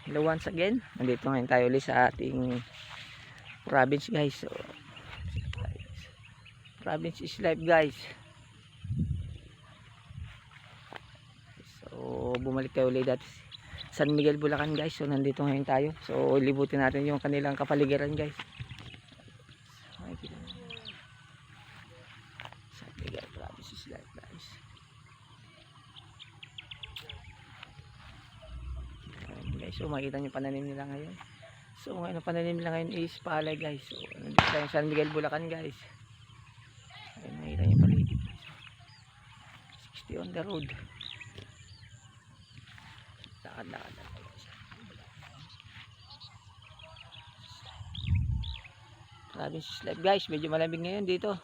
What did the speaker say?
Hello once again. Nandito ngayon tayo ulit sa ating province guys. So, province is life guys. So bumalik tayo ulit dati San Miguel, Bulacan guys. So nandito ngayon tayo. So libutin natin yung kanilang kapaligiran guys. San Miguel, province is life guys. Guys, so makita nyo pananim nila ngayon. So ngayon ang pananim nila ngayon is palay guys. So nandito tayo San Miguel, Bulacan guys. Ayun, makita nyo paligid guys. 60 on the road. Lakad-lakad lang guys. Province is life guys. Medyo malamig ngayon dito.